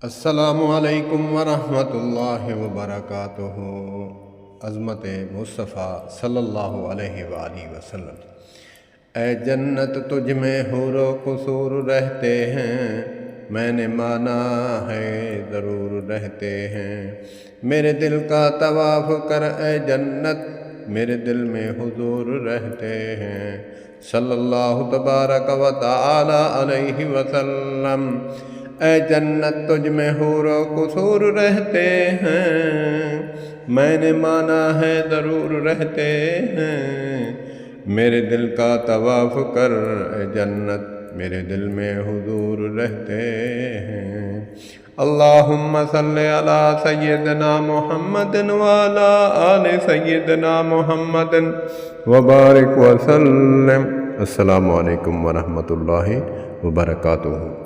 السلام علیکم ورحمۃ اللہ وبرکاتہ۔ عظمت مصطفیٰ صلی اللہ علیہ وآلہ وسلم۔ اے جنت تجھ میں حور و قصور رہتے ہیں، میں نے مانا ہے ضرور رہتے ہیں۔ میرے دل کا طواف کر اے جنت، میرے دل میں حضور رہتے ہیں۔ صلی اللہ تبارک و تعالی علیہ وسلم۔ اے جنت تجھ میں حور و قصور رہتے ہیں، میں نے مانا ہے ضرور رہتے ہیں۔ میرے دل کا طواف کر اے جنت، میرے دل میں حضور رہتے ہیں۔ اللہم صلی علی سیدنا محمد وعلی آل سیدنا محمد وبارک وسلم۔ السلام علیکم ورحمۃ اللہ وبرکاتہ۔